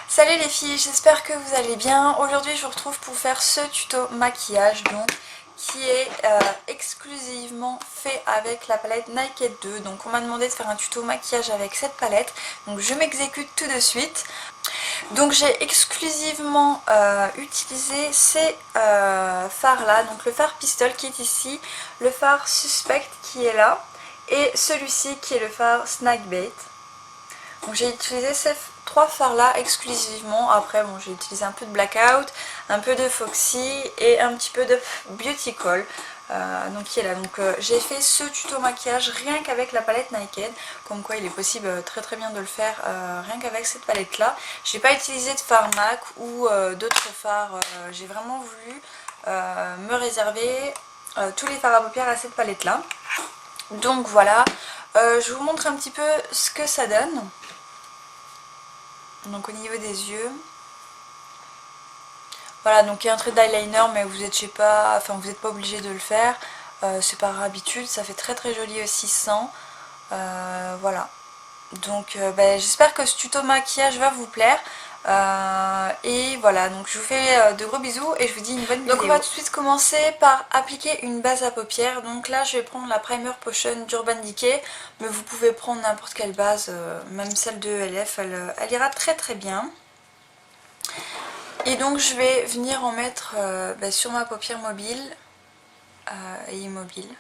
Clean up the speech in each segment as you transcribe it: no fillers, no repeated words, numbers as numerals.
Salut les filles, j'espère que vous allez bien. Aujourd'hui je vous retrouve pour faire ce tuto maquillage donc qui est exclusivement fait avec la palette Naked 2. Donc on m'a demandé de faire un tuto maquillage avec cette palette, donc je m'exécute tout de suite. Donc j'ai exclusivement utilisé ces fards là, donc le fard Pistol qui est ici, le fard Suspect qui est là et celui-ci qui est le fard Snackbait. Donc j'ai utilisé ces trois fards là exclusivement. Après bon, j'ai utilisé un peu de Blackout, un peu de Foxy et un petit peu de Beautycol donc qui est là. Donc j'ai fait ce tuto maquillage rien qu'avec la palette Naked, comme quoi il est possible très très bien de le faire rien qu'avec cette palette là. J'ai pas utilisé de fard MAC ou d'autres fards, j'ai vraiment voulu me réserver tous les fards à paupières à cette palette là. Donc voilà, je vous montre un petit peu ce que ça donne. Donc au niveau des yeux, voilà, donc il y a un trait d'eyeliner mais vous êtes, je sais pas, enfin vous n'êtes pas obligé de le faire, c'est par habitude, ça fait très très joli aussi sans, voilà. Donc j'espère que ce tuto maquillage va vous plaire. Et voilà, donc je vous fais de gros bisous et je vous dis une bonne vidéo. Donc on va tout de suite commencer par appliquer une base à paupières. Donc là je vais prendre la Primer Potion d'Urban Decay, mais vous pouvez prendre n'importe quelle base, même celle de ELF, elle ira très très bien. Et donc je vais venir en mettre sur ma paupière mobile et immobile.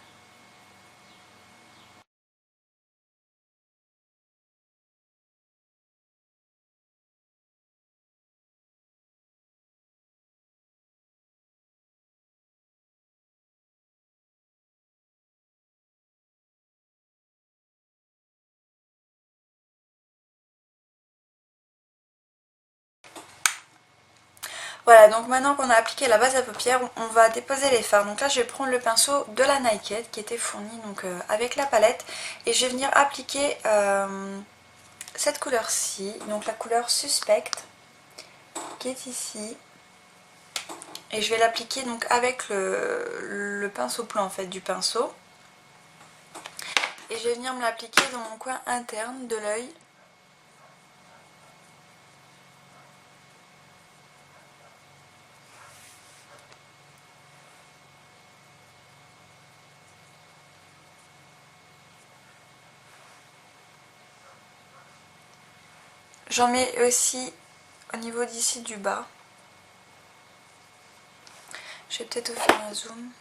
Voilà, donc maintenant qu'on a appliqué la base à paupières, on va déposer les fards. Donc là je vais prendre le pinceau de la Naked qui était fourni donc, avec la palette et je vais venir appliquer cette couleur-ci, donc la couleur Suspect qui est ici. Et je vais l'appliquer donc avec le pinceau plan en fait du pinceau. Et je vais venir me l'appliquer dans mon coin interne de l'œil. J'en mets aussi au niveau d'ici du bas. Je vais peut-être vous faire un zoom.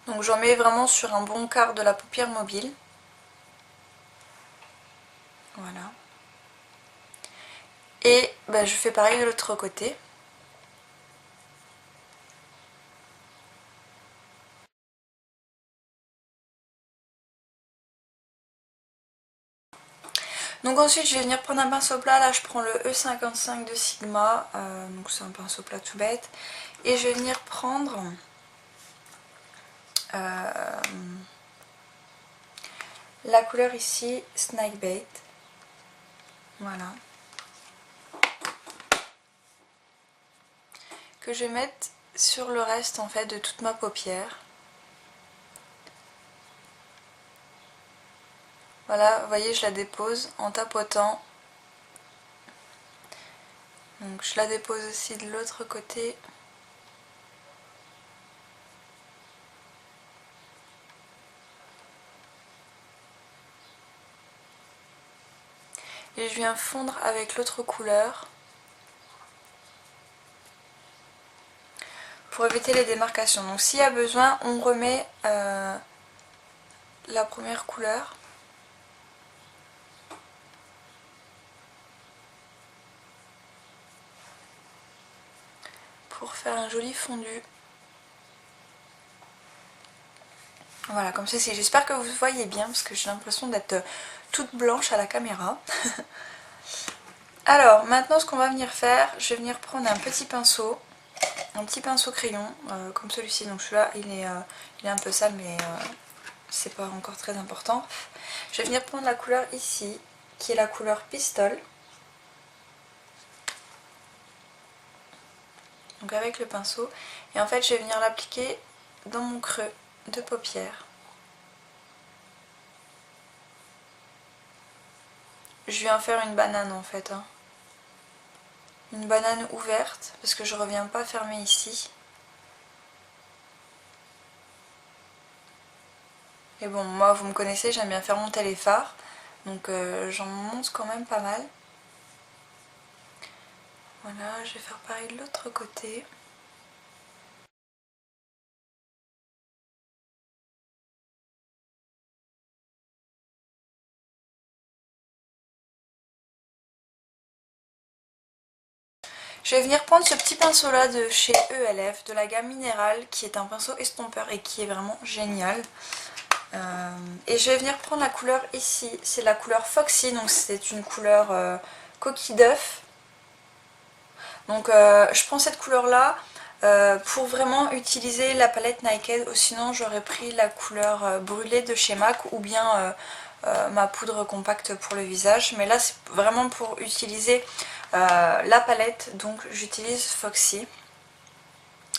Donc j'en mets vraiment sur un bon quart de la paupière mobile. Voilà. Et je fais pareil de l'autre côté. Donc ensuite je vais venir prendre un pinceau plat, là je prends le E55 de Sigma, donc c'est un pinceau plat tout bête, et je vais venir prendre la couleur ici, Snackbait, voilà, que je vais mettre sur le reste en fait de toute ma paupière. Voilà, vous voyez je la dépose en tapotant. Donc je la dépose aussi de l'autre côté. Et je viens fondre avec l'autre couleur pour éviter les démarcations. Donc s'il y a besoin, on remet la première couleur. Pour faire un joli fondu. Voilà, comme ceci. J'espère que vous voyez bien parce que j'ai l'impression d'être toute blanche à la caméra. Alors, maintenant ce qu'on va venir faire, je vais venir prendre un petit pinceau crayon, comme celui-ci. Donc celui-là, il est un peu sale, mais c'est pas encore très important. Je vais venir prendre la couleur ici, qui est la couleur Pistol. Donc avec le pinceau. Et en fait, je vais venir l'appliquer dans mon creux de paupières. Je viens faire une banane en fait, hein. Une banane ouverte parce que je reviens pas fermer ici. Et bon, moi vous me connaissez, j'aime bien faire monter les fards, donc j'en monte quand même pas mal. Voilà, je vais faire pareil de l'autre côté. Je vais venir prendre ce petit pinceau là de chez ELF, de la gamme Minérale, qui est un pinceau estompeur et qui est vraiment génial. Et je vais venir prendre la couleur ici, c'est la couleur Foxy, donc c'est une couleur coquille d'œuf. Donc je prends cette couleur là pour vraiment utiliser la palette Naked, ou sinon j'aurais pris la couleur brûlée de chez MAC ou bien ma poudre compacte pour le visage. Mais là c'est vraiment pour utiliser la palette, donc j'utilise Foxy.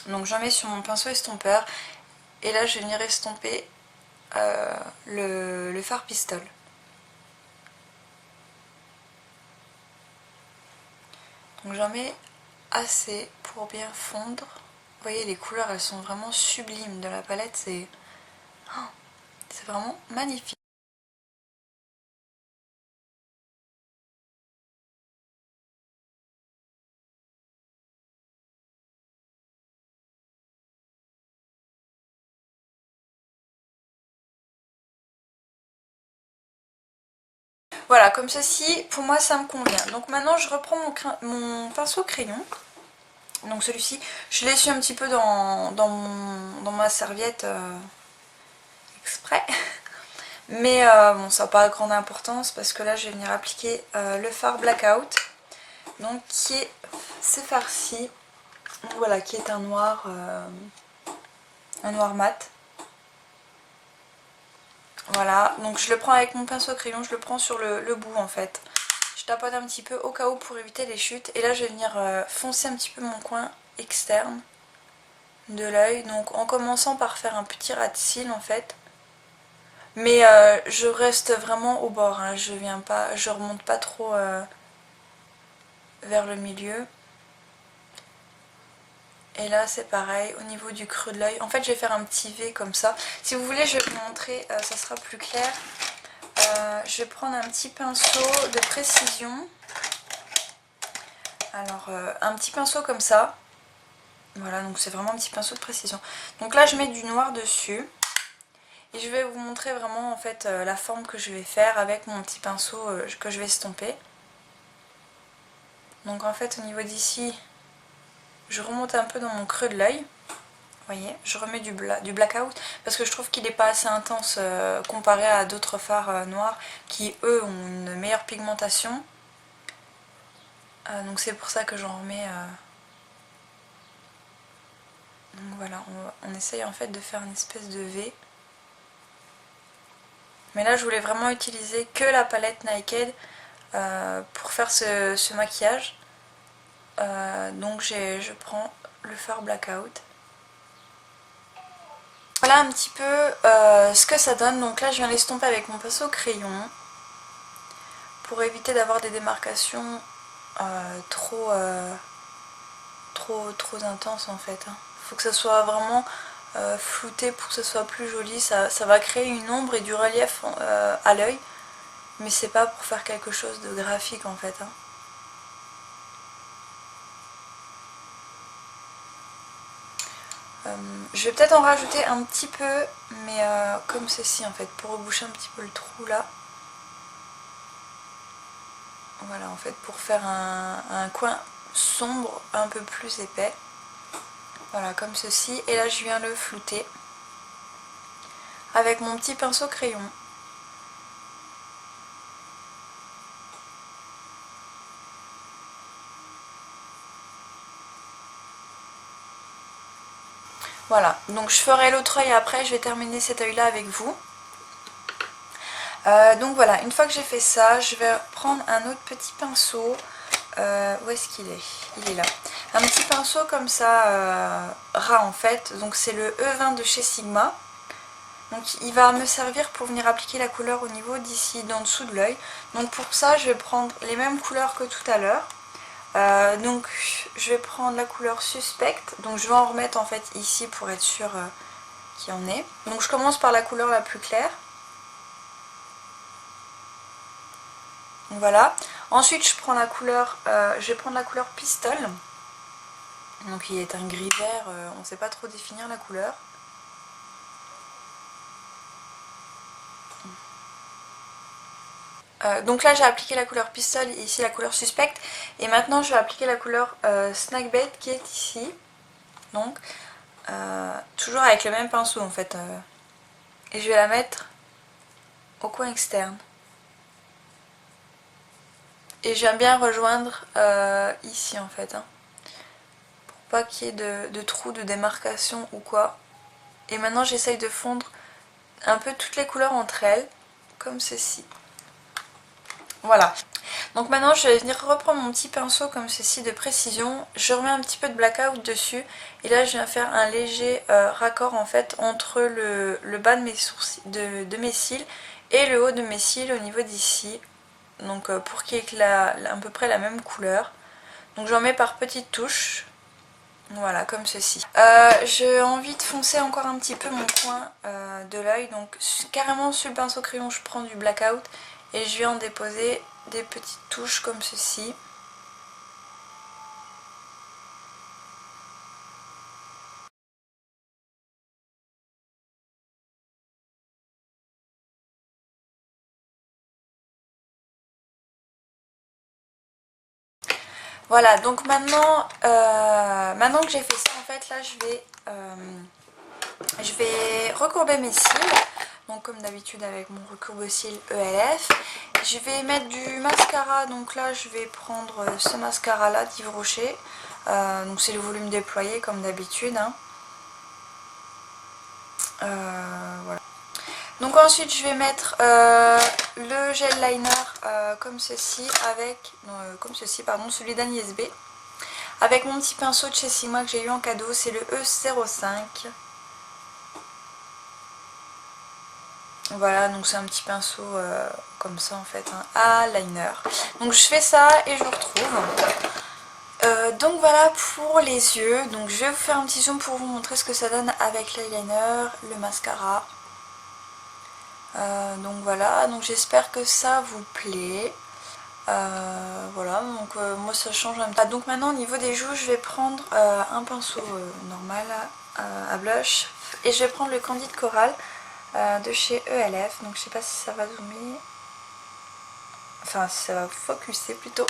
Donc j'en mets sur mon pinceau estompeur et là je vais venir estomper le fard pistole. Donc j'en mets assez pour bien fondre. Vous voyez, les couleurs elles sont vraiment sublimes de la palette, c'est vraiment magnifique. Voilà, comme ceci, pour moi ça me convient. Donc maintenant je reprends mon pinceau crayon. Donc celui-ci, je l'ai essuie un petit peu dans ma serviette exprès. Mais bon, ça n'a pas grande importance parce que là je vais venir appliquer le fard Blackout. Donc qui est ce fard-ci. Voilà, qui est un noir mat. Voilà, donc je le prends avec mon pinceau crayon, je le prends sur le bout en fait. Je tapote un petit peu au cas où pour éviter les chutes. Et là je vais venir foncer un petit peu mon coin externe de l'œil. Donc en commençant par faire un petit ras de cils en fait. Mais je reste vraiment au bord, hein. Je remonte pas trop vers le milieu. Et là c'est pareil au niveau du creux de l'œil. En fait je vais faire un petit V comme ça. Si vous voulez je vais vous montrer, ça sera plus clair. Je vais prendre un petit pinceau de précision. Alors un petit pinceau comme ça. Voilà, donc c'est vraiment un petit pinceau de précision. Donc là je mets du noir dessus. Et je vais vous montrer vraiment en fait la forme que je vais faire avec mon petit pinceau que je vais estomper. Donc en fait au niveau d'ici, je remonte un peu dans mon creux de l'œil. Vous voyez, je remets du blackout parce que je trouve qu'il n'est pas assez intense comparé à d'autres fards noirs qui eux ont une meilleure pigmentation. Donc c'est pour ça que j'en remets. Donc voilà, on essaye en fait de faire une espèce de V. Mais là je voulais vraiment utiliser que la palette Naked pour faire ce maquillage. Donc je prends le fard Blackout. Voilà un petit peu ce que ça donne. Donc là je viens l'estomper avec mon pinceau crayon pour éviter d'avoir des démarcations trop intenses en fait. Faut que ça soit vraiment flouté pour que ça soit plus joli. Ça va créer une ombre et du relief à l'œil, mais c'est pas pour faire quelque chose de graphique en fait. Je vais peut-être en rajouter un petit peu, mais comme ceci en fait, pour reboucher un petit peu le trou là. Voilà en fait, pour faire un coin sombre un peu plus épais. Voilà, comme ceci. Et là je viens le flouter avec mon petit pinceau crayon. Voilà, donc je ferai l'autre œil après, je vais terminer cet œil là avec vous. Donc voilà, une fois que j'ai fait ça, je vais prendre un autre petit pinceau. Où est-ce qu'il est? Il est là. Un petit pinceau comme ça, ras en fait, donc c'est le E20 de chez Sigma. Donc il va me servir pour venir appliquer la couleur au niveau d'ici, d'en dessous de l'œil. Donc pour ça je vais prendre les mêmes couleurs que tout à l'heure. Donc je vais prendre la couleur suspecte. Donc je vais en remettre en fait ici pour être sûre qu'il y en ait. Donc je commence par la couleur la plus claire. Voilà. Ensuite je prends la couleur, je vais prendre la couleur pistole. Donc il est un gris vert, on ne sait pas trop définir la couleur. Donc là j'ai appliqué la couleur pistole et ici la couleur suspecte. Et maintenant je vais appliquer la couleur snackbait qui est ici. Donc toujours avec le même pinceau en fait. Et je vais la mettre au coin externe. Et j'aime bien rejoindre ici en fait. Hein, pour pas qu'il y ait de trous de démarcation ou quoi. Et maintenant j'essaye de fondre un peu toutes les couleurs entre elles. Comme ceci. Voilà. Donc maintenant je vais venir reprendre mon petit pinceau comme ceci de précision. Je remets un petit peu de blackout dessus. Et là je viens faire un léger raccord en fait entre le bas de mes sourcils, de mes cils et le haut de mes cils au niveau d'ici. Donc pour qu'il y ait à peu près la même couleur. Donc j'en mets par petites touches. Voilà, comme ceci. J'ai envie de foncer encore un petit peu mon coin de l'œil. Donc carrément sur le pinceau crayon je prends du blackout. Et je vais en déposer des petites touches comme ceci. Voilà, donc maintenant, maintenant que j'ai fait ça, en fait, là, je vais recourber mes cils. Donc comme d'habitude avec mon recourbe-cils ELF. Je vais mettre du mascara, donc là, je vais prendre ce mascara-là d'Yves Rocher. Donc c'est le volume déployé comme d'habitude. Hein. Voilà. Donc ensuite je vais mettre le gel liner comme ceci avec comme ceci pardon, celui d'Agnès B. Avec mon petit pinceau de chez Sigma que j'ai eu en cadeau, c'est le E05. Voilà, donc c'est un petit pinceau comme ça en fait, un liner. Donc je fais ça et je vous retrouve. Donc voilà pour les yeux. Donc je vais vous faire un petit zoom pour vous montrer ce que ça donne avec l'eyeliner, le mascara. Donc voilà, donc j'espère que ça vous plaît. Voilà, donc moi ça change un peu. Donc maintenant au niveau des joues, je vais prendre un pinceau normal à blush. Et je vais prendre le Candide Coral de chez ELF. Donc je sais pas si ça va zoomer. Enfin si ça va focuser plutôt.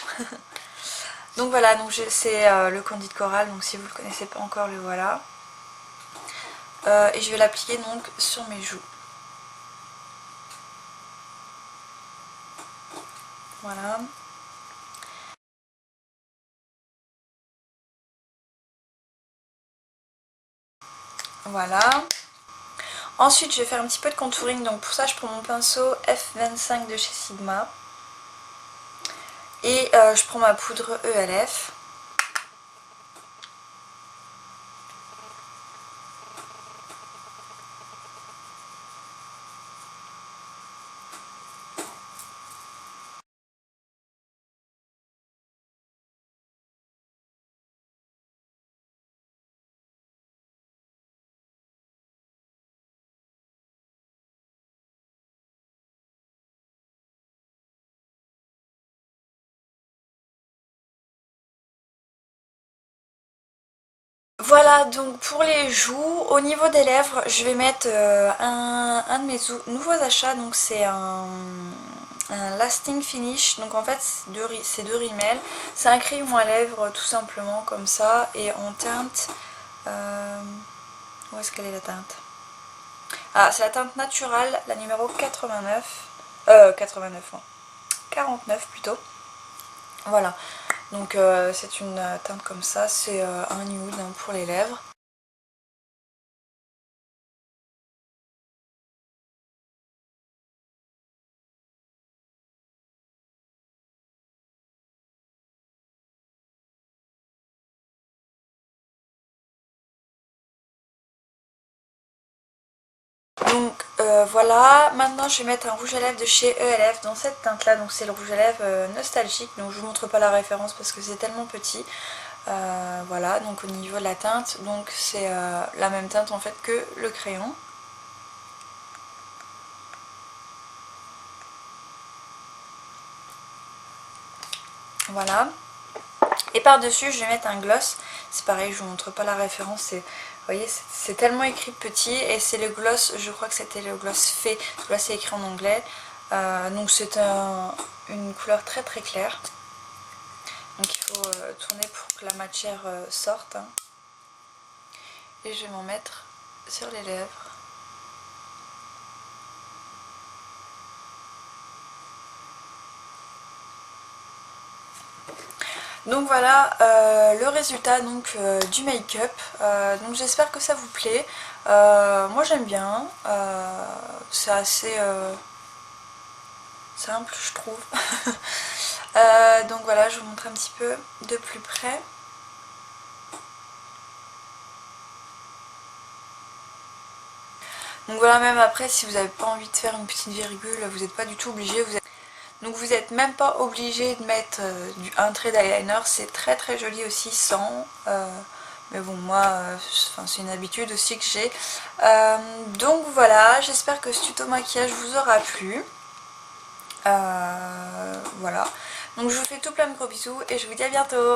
Donc voilà, donc c'est le Candide Coral. Donc si vous ne le connaissez pas encore, le voilà. Et je vais l'appliquer donc sur mes joues. Voilà. Voilà. Ensuite je vais faire un petit peu de contouring, donc pour ça je prends mon pinceau F25 de chez Sigma. Et je prends ma poudre ELF. Voilà, donc pour les joues, au niveau des lèvres, je vais mettre un de mes nouveaux achats, donc c'est un Lasting Finish, donc en fait c'est de Rimmel, c'est un crayon à lèvres tout simplement comme ça, et en teinte, où est-ce qu'elle est la teinte? Ah, c'est la teinte naturelle, la numéro 89, 89, hein, 49 plutôt, voilà. Donc c'est une teinte comme ça, c'est un nude hein, pour les lèvres. Donc voilà, maintenant je vais mettre un rouge à lèvres de chez ELF dans cette teinte là, donc c'est le rouge à lèvres nostalgique, donc je vous montre pas la référence parce que c'est tellement petit. Voilà, donc au niveau de la teinte, donc c'est la même teinte en fait que le crayon. Voilà. Et par dessus je vais mettre un gloss, c'est pareil, je vous montre pas la référence, c'est, vous voyez, c'est tellement écrit petit, et c'est le gloss, je crois que c'était le gloss fait, là c'est écrit en anglais, donc c'est une couleur très très claire, donc il faut tourner pour que la matière sorte, hein. Et je vais m'en mettre sur les lèvres. Donc voilà le résultat donc, du make-up. Donc j'espère que ça vous plaît. Moi j'aime bien. C'est assez simple je trouve. Donc voilà, je vous montre un petit peu de plus près. Donc voilà, même après si vous n'avez pas envie de faire une petite virgule, vous n'êtes pas du tout obligé. Donc vous n'êtes même pas obligé de mettre un trait d'eyeliner, c'est très très joli aussi sans. Mais bon, moi, c'est une habitude aussi que j'ai. Donc voilà, j'espère que ce tuto maquillage vous aura plu. Voilà. Donc je vous fais tout plein de gros bisous et je vous dis à bientôt.